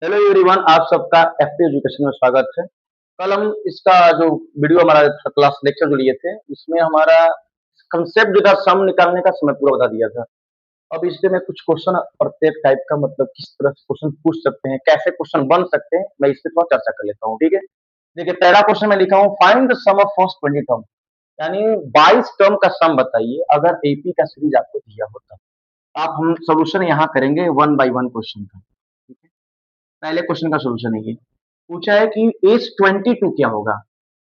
Hello everyone, आप सबका FP education में स्वागत है। कल हम इसका जो वीडियो हमारा क्लास लेक्चर जो लिए थे, इसमें हमारा कंसेप्ट जो था सम निकालने का समय पूरा बता दिया था। अब इससे मैं कुछ क्वेश्चन प्रत्येक टाइप का मतलब किस तरह से क्वेश्चन पूछ सकते हैं, कैसे क्वेश्चन बन सकते हैं, मैं इस पे थोड़ा चर्चा कर लेता हूँ। ठीक है, देखिए पहला क्वेश्चन मैं लिखा हूँ, find the sum of first 20 term, यानी 22 टर्म का सम बताइए अगर एपी का सीरीज आपको दिया होता। आप हम सोल्यूशन यहाँ करेंगे वन बाई वन क्वेश्चन का। ठीक है, पहले क्वेश्चन का सोल्यूशन है ये। पूछा है कि एज 22 क्या होगा।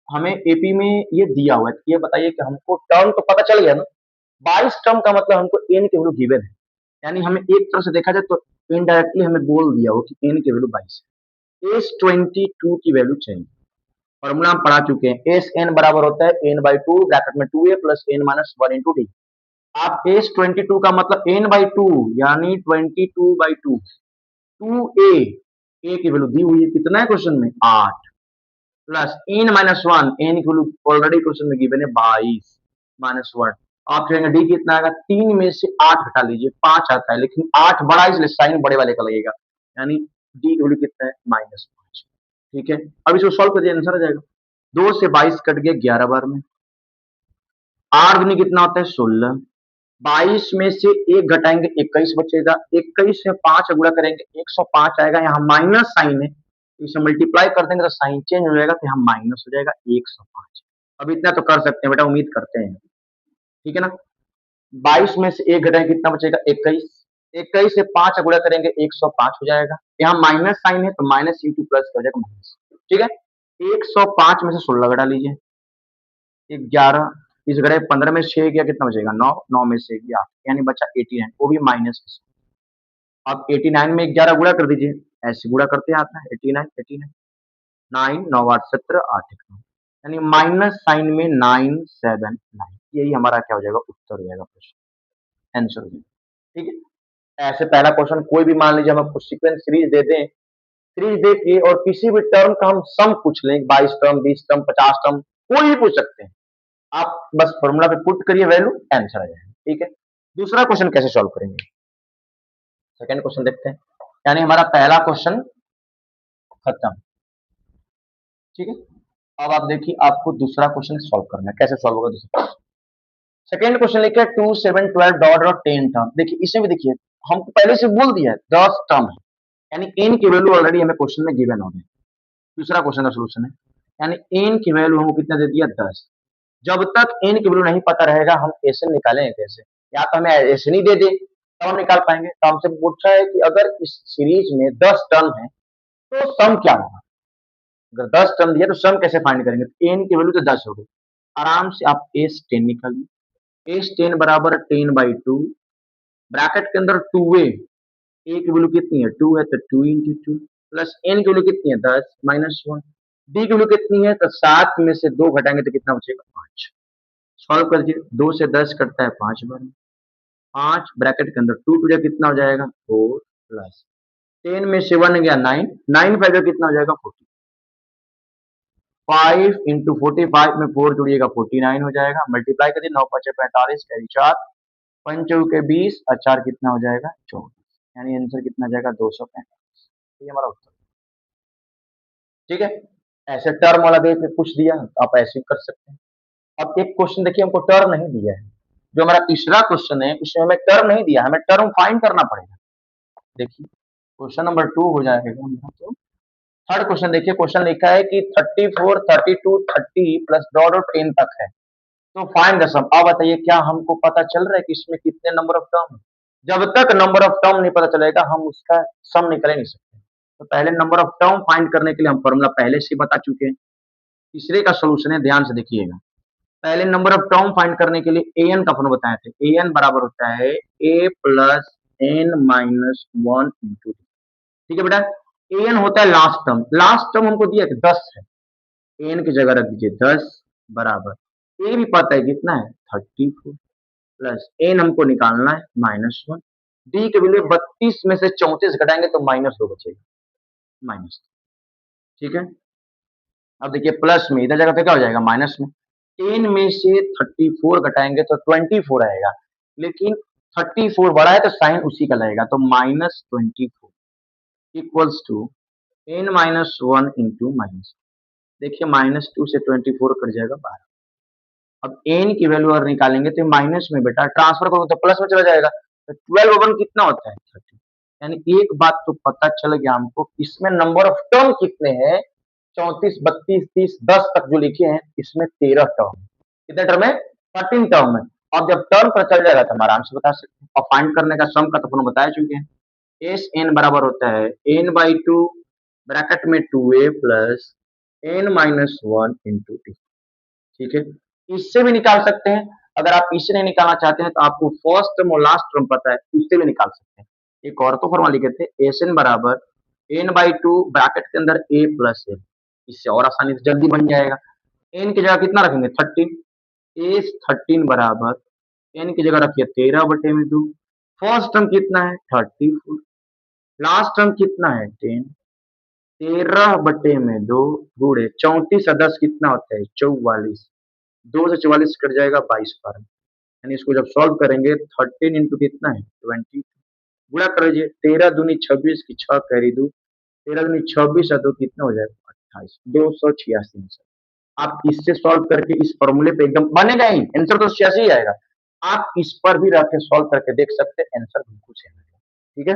हमें एपी में ये दिया हुआ है, तो ये बताइए कि हमको टर्म तो पता चल गया ना। 22 टर्म का मतलब हमको एन की वैल्यू गिवन है, यानी हमें एक तरह से देखा जाए तो इनडायरेक्टली हमें बोल दिया हो कि एन की वैल्यू 22 है। एज 22 की वैल्यू चाहिए। फॉर्मूला हम पढ़ा चुके हैं, एस एन बराबर होता है एन बाई टू ब्रैकेट में 2a plus N minus one into D. आप एज 22 का मतलब एन बाई टू यानी 22/2 2a, ए की वैल्यू दी हुई है कितना है क्वेश्चन में 8 plus N minus one, N की वैल्यू ऑलरेडी क्वेश्चन में गिवन है 22 माइनस वन। आप कहेंगे डी कितना आएगा, 3 में से 8 हटा लीजिए 5 आता है, लेकिन 8 बड़ा इसलिए साइन बड़े वाले का लगेगा, यानी डी की वैल्यू कितना है -5। ठीक है, अब इसको सॉल्व कर दिया आंसर आ जाएगा। 2 से 22 कट गया 11 बार में। 8 दूनी कितना होता है 16। 22 में से एक घटाएंगे 21 बचेगा। 21 से 5 गुणा करेंगे 105 आएगा। यहाँ माइनस साइन है, इसे मल्टीप्लाई कर देंगे तो साइन चेंज हो जाएगा, तो यहाँ माइनस हो जाएगा 105। अब इतना तो कर सकते हैं बेटा, उम्मीद करते हैं। ठीक है ना, 22 में से एक घटाएंगे कितना बचेगा 21। 21 से 5 गुणा करेंगे 105 हो जाएगा। यहाँ माइनस साइन है तो माइनस इंटू प्लस हो जाएगा माइनस। ठीक है, 105 में से 16 घटा लीजिए, 11 इस घड़े 15 में से 6 गया कितना बचेगा 9, 9 में से गया यानी बचा 89, वो भी माइनस के साथ। अब 89 में 11 गुणा कर दीजिए, ऐसे गुणा करते आता है 89 89 9 9 8 17 8 1 9, यानी माइनस साइन में 979। यही हमारा क्या हो जाएगा उत्तर हो जाएगा, प्रश्न आंसर हो जाएगा। ठीक है, ऐसे पहला क्वेश्चन कोई भी मान लीजिए हम आपको सीक्वेंस सीरीज दे दें, सीरीज देखिए और किसी भी टर्म का हम सम पूछ लें, 22 टर्म 20 टर्म 50 टर्म कोई भी पूछ सकते हैं। आप बस फॉर्मूला पे पुट करिए वैल्यू, आंसर आ जाएगा। ठीक है, दूसरा क्वेश्चन कैसे सॉल्व करेंगे, सेकंड क्वेश्चन देखते हैं। यानी हमारा पहला क्वेश्चन खत्म। ठीक है, अब आप देखिए आपको दूसरा क्वेश्चन सॉल्व करना है। कैसे सॉल्व होगा दूसरा, सेकंड क्वेश्चन लिखा है 2 7 12 डॉट और 10 टर्म। देखिए इसमें भी देखिए हमको पहले से बोल दिया है 10 टर्म है, यानी एन की वैल्यू ऑलरेडी हमें क्वेश्चन में गिवन हो गई। दूसरा क्वेश्चन का सोल्यूशन है, यानी एन की वैल्यू हमको कितना दे दिया 10। जब तक एन की वैल्यू नहीं पता रहेगा हम एसएन निकालेंगे कैसे, या तो हमें एसएन ही दे दे तब हम निकाल पाएंगे। तो हमसे पूछा है कि अगर इस सीरीज में 10 टर्म है तो सम क्या होगा। अगर 10 टर्म दिया तो सम कैसे फाइंड करेंगे, तो एन की वैल्यू तो 10 हो गई। आराम से आप एस 10 निकालिए। एस 10 बराबर 10/2 ब्रैकेट के अंदर 2a, ए की वैल्यू कितनी है 2 है तो 2 इंटू 2 प्लस एन की वैल्यू कितनी है 10 -1। डी की वैल्यू कितनी है तो 7 में से 2 घटाएंगे तो कितना बचेगा 5। सॉल्व कर दीजिए, 2 से 10 कटता है 5 बार में। 5 ब्रैकेट के अंदर 2 टू कितना हो जाएगा 4 प्लस 10 में से 1 गया 9, 9 फाइव कितना हो जाएगा 40। 5 इंटू 45 में 4 जुड़िएगा 49 हो जाएगा। मल्टीप्लाई करिए 9 5 45 कैरी 4 पंचों के 20 और 4 कितना हो जाएगा 24, यानी आंसर कितना हो जाएगा 245। ये हमारा उत्तर। ठीक है, ऐसे टर्म वाला दे के पूछ दिया तो आप ऐसे ही कर सकते हैं। अब एक क्वेश्चन देखिए हमको टर्म नहीं दिया है, जो हमारा तीसरा क्वेश्चन है उसमें हमें टर्म नहीं दिया, हमें टर्म फाइंड करना पड़ेगा। देखिए क्वेश्चन नंबर 2 हो जाएगा। तो थर्ड क्वेश्चन देखिए, क्वेश्चन लिखा है कि 34 32 30 प्लस डॉट और 10 तक है, तो फाइंड द सम। अब बताइए क्या हमको पता चल रहा है कि इसमें कितने नंबर ऑफ टर्म है। जब तक नंबर ऑफ टर्म नहीं पता चलेगा हम उसका सम निकल नहीं सकते। तो पहले नंबर ऑफ टर्म फाइंड करने के लिए हम फॉर्मूला पहले से बता चुके हैं। तीसरे का सोल्यूशन है, ध्यान से देखिएगा। पहले नंबर ऑफ टर्म फाइंड करने के लिए एन का फॉर्मूला बताए थे, एन बराबर होता है A plus N minus one into. ठीक है बेटा, एन होता है लास्ट टर्म, लास्ट टर्म हमको दिया कि 10 है, एन की जगह रख दीजिए 10 बराबर ए भी पता है कितना है 34 प्लस एन हमको निकालना है -1। डी के वैल्यू 32 में से 34 घटाएंगे तो -2 बचेगा, माइनस। ठीक है, अब देखिए प्लस में इधर जगह पे क्या हो जाएगा माइनस में। 10 में से 34 घटाएंगे तो 24 आएगा, लेकिन 34 बड़ा है तो साइन उसी का लगेगा, तो -24। Equals to n-1 into minus, देखिए -2 से 24 कट जाएगा 12। अब n की वैल्यू अगर निकालेंगे तो माइनस में बेटा ट्रांसफर करोगे तो प्लस में चला जाएगा, तो 12 ओवर कितना होता है 30। यानी एक बात तो पता चल गया हमको, इसमें नंबर ऑफ टर्म कितने हैं, 34 32 30 10 तक जो लिखे हैं, इसमें 13 टर्म। कितने टर्म है? 13 टर्म है। अब जब टर्म पता चल जाएगा तो हम आराम से बता सकते हैं, और फाइंड करने का सम का तो अपन बता चुके हैं। एस एन बराबर होता है n/2 ब्रैकेट में 2a plus n-1 into T. ठीक है, इससे भी निकाल सकते हैं। अगर आप इससे नहीं निकालना चाहते हैं तो आपको फर्स्ट टर्म और लास्ट टर्म पता है, इससे भी निकाल सकते हैं। एक और तो फॉर्मूला लिखे थे, एस एन बराबर n/2 ब्रैकेट के अंदर a प्लस n, इससे और आसानी से जल्दी बन जाएगा। n की जगह कितना रखेंगे 13, एस 13 बराबर n की जगह रखिए 13/2। फर्स्ट टर्म कितना है 34, लास्ट टर्म कितना है 10, 13/2 गुणे 34 और 10 कितना होता है 44, 2 से 44 कट जाएगा 22 पर। यानी इसको जब सॉल्व करेंगे 13 इंटू कितना है 20, गुणा कर लीजिए 13 दूनी 26 की 6 कैरी 2, 13 दूनी 26 और 2 कितना हो जाएगा 28, 286 आंसर। आप इससे सॉल्व करके इस फॉर्मूले पे एकदम बनेगा ही, आंसर तो 86 ही आएगा। आप इस पर भी रख के सॉल्व करके देख सकते हैं, आंसर बिल्कुल सेम आएगा। ठीक है,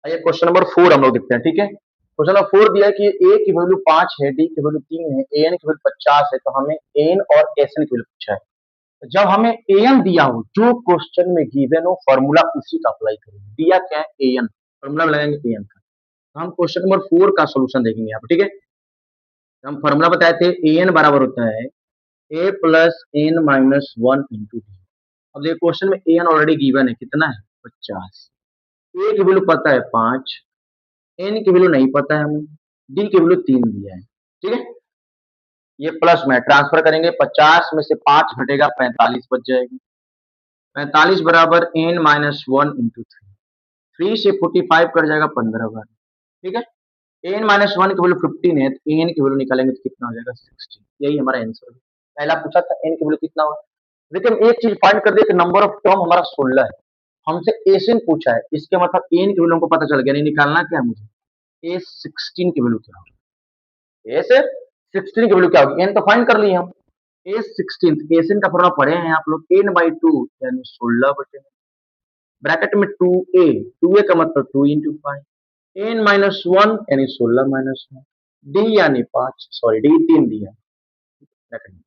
आइए क्वेश्चन नंबर 4 हम लोग देखते हैं। ठीक है, क्वेश्चन नंबर 4 दिया है कि ए की वैल्यू 5 है, डी की वैल्यू 3 है, ए एन की वैल्यू 50 है, तो हमें एन और एस एन की वैल्यू पूछा है। तो जब हमें ए एन दिया हो, जो क्वेश्चन में गिवन हो फॉर्मूला उसी का अप्लाई करेंगे। दिया क्या है ए एन, फॉर्मूला लगाएंगे ए एन का। तो हम क्वेश्चन नंबर 4 का सोल्यूशन देखेंगे यहाँ पे। ठीक है, हम फॉर्मूला बताए थे ए एन बराबर होता है A plus N minus 1 into D. अब देखिए क्वेश्चन में ए एन ऑलरेडी गिवन है, कितना है 50, ए की वैल्यू पता है 5, एन की वैल्यू नहीं पता है हमें, डी की वैल्यू 3 दिया है। ठीक है, ये प्लस में ट्रांसफर करेंगे, 50 में से 5 घटेगा 45 बच जाएगी, 45 बराबर एन माइनस 1 इंटू 3, 3 से 45 कट जाएगा 15 बार। ठीक है, एन माइनस 1 की वैल्यू 15 है, तो एन की वैल्यू निकालेंगे तो कितना हो जाएगा 16। यही हमारा आंसर है। पहला पूछा था एन की वैल्यू कितना हुआ। देखिए हम एक चीज फाइंड कर दिए कि नंबर ऑफ टर्म हमारा 16 है, हमसे एन पूछा है, इसके मतलब एन की वैल्यू हमको पता चल गया, नहीं निकालना क्या है मुझे, ए 16 की वैल्यू क्या होगी, ए से 16 की वैल्यू क्या होगी, एन तो फाइंड कर लिए हम, ए 16 एन का फॉर्मूला पढ़े हैं आप लोग, n/2 यानी 16/, ब्रैकेट में 2a, 2a का मतलब 2 इंटू 5, n-1 यानी 16 माइनस 1, डी यानी 5, सॉरी डी 3 दिया ब्रैकेट में।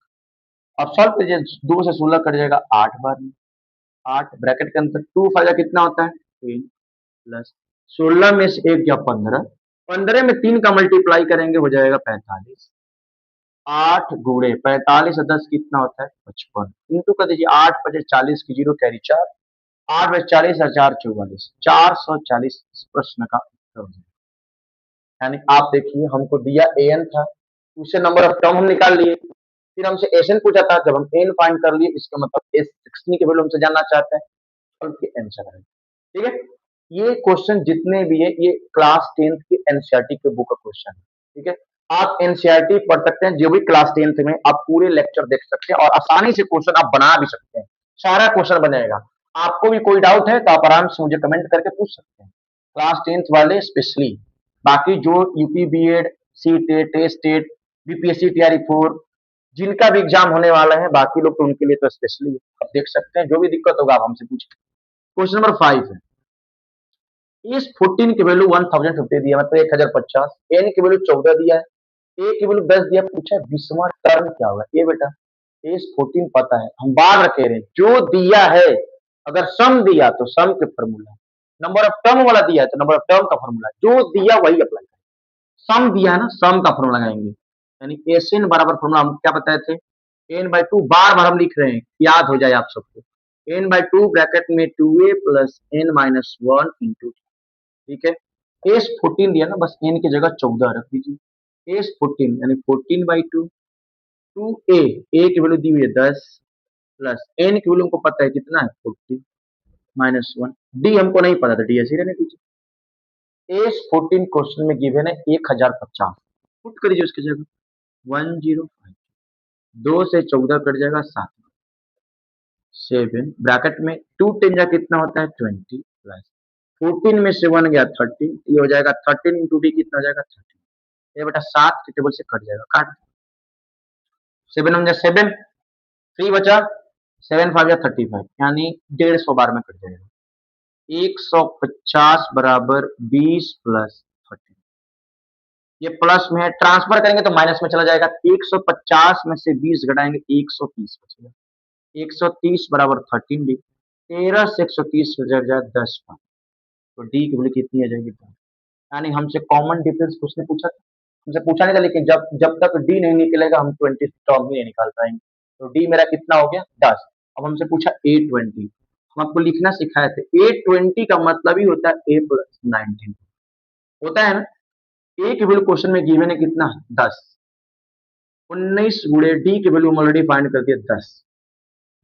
अब सॉल्व कीजिए, 2 से 16 कट जाएगा 8 बार में, 8 ब्रैकेट के अंदर 2 5 कितना होता है 3 प्लस 16 में से 1 गया 15, 15 में 3 का मल्टीप्लाई करेंगे हो जाएगा 45, 8 गुणे 45 और 10 कितना होता है 55, इंटू कर दीजिए 8 5 40 की 0 कैरी 4, 8 में 40 और 4 44, 440 इस प्रश्न का उत्तर हो जाएगा। यानी आप देखिए हमको दिया एन था, उससे नंबर ऑफ टर्म हम निकाल लिए, फिर हमसे एस एन पूछा था, जब हम एन फाइंड कर लिए इसका मतलब एस 16 की वैल्यू हमसे जानना चाहते हैं, और उसकी आंसर है। ठीक है, ये क्वेश्चन जितने भी है ये क्लास 10th की एनसीईआरटी के बुक का क्वेश्चन है। ठीक है, आप एनसीईआरटी पढ़ सकते हैं, जो भी क्लास 10th में आप पूरे लेक्चर देख सकते हैं और आसानी से क्वेश्चन आप बना भी सकते हैं, सारा क्वेश्चन बनेगा। आपको भी कोई डाउट है तो आप आराम से मुझे कमेंट करके पूछ सकते हैं, क्लास 10th वाले स्पेशली। बाकी जो UP BEd, CTET, test TET, BPSC TRE 4 जिनका भी एग्जाम होने वाला है, बाकी लोग तो उनके लिए तो स्पेशली आप देख सकते हैं, जो भी दिक्कत होगा आप हमसे पूछें। क्वेश्चन नंबर 5 है, इस 14 की वैल्यू 1050 दिया मतलब 1050, एन की वैल्यू 14 दिया है, ए की वैल्यू 10 दिया, पूछा 20वां टर्म क्या होगा। ये बेटा इस 14 पता है, हम बार रखे रहे जो दिया है, अगर सम दिया तो सम के फॉर्मूला, नंबर ऑफ टर्म वाला दिया है तो नंबर ऑफ टर्म का फॉर्मूला, जो दिया वही अप्लाई करें। सम दिया है ना, सम का फॉर्मूला लगाएंगे, यानी एस एन बराबर फॉर्मूला हम क्या बताए थे, n/2 बार बार हम लिख रहे हैं, याद हो जाए आप सबको, n/2 ब्रैकेट में 2a प्लस n-1 इंटू, ठीक है, एस 14 दिया ना, बस एन की जगह 14 रख दीजिए, एस 14 यानी 14/2, 2a, ए की वैल्यू दी हुई है 10 प्लस एन की वैल्यू हमको पता है कितना है 14 माइनस 1, डी हमको नहीं पता था, डी ऐसे ही रहने दीजिए। एस 14 क्वेश्चन में गिवन है 1050, पुट करिए उसकी जगह 105, 2 से 14 कट जाएगा 7, 7 ब्रैकेट में 2 10 जा कितना होता है 20 प्लस 14 में से 1 गया 13, ये हो जाएगा 13 इंटू डी कितना हो जाएगा 13। ये बेटा 7 के टेबल से कट जाएगा, काट 7 1 जा 7, 3 बचा 7 5 जा 35, यानी 150 बार में कट जाएगा। 150 बराबर 20 प्लस 13, ये प्लस में है, ट्रांसफर करेंगे तो माइनस में चला जाएगा। 150 में से 20 घटाएंगे 130 बचेगा। 130 बराबर 13 डी, 13 से 130 घट जाए 10 का, तो डी की वैल्यू कितनी आ जाएगी 10। यानी हमसे कॉमन डिफरेंस उसने पूछा था, हमसे पूछा नहीं था, लेकिन जब जब तक डी नहीं निकलेगा हम 20 टर्म ही नहीं निकाल पाएंगे। तो डी मेरा कितना हो गया 10। अब हमसे पूछा A20, हम आपको लिखना सिखाए थे। A20 का मतलब ही होता है A प्लस 19 होता है ना। ए की वैल्यू क्वेश्चन में गिवन है कितना 10, 19 गुणे डी की वैल्यू हम ऑलरेडी फाइंड कर दिया 10,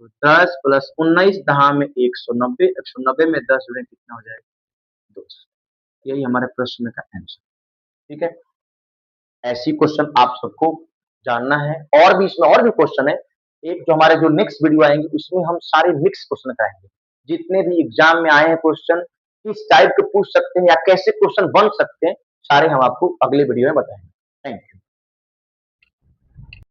तो 10 प्लस 19 दहा में 190, 190 में 10 जुड़े कितना हो जाएगा 200। यही हमारे प्रश्न का आंसर। ठीक है, ऐसी क्वेश्चन आप सबको जानना है, और भी इसमें और भी क्वेश्चन है। एक जो हमारे जो नेक्स्ट वीडियो आएंगे उसमें हम सारे मिक्स क्वेश्चन कराएंगे, जितने भी एग्जाम में आए हैं क्वेश्चन किस टाइप के पूछ सकते हैं या कैसे क्वेश्चन बन सकते हैं, सारे हम आपको अगले वीडियो में बताएंगे। Thank you.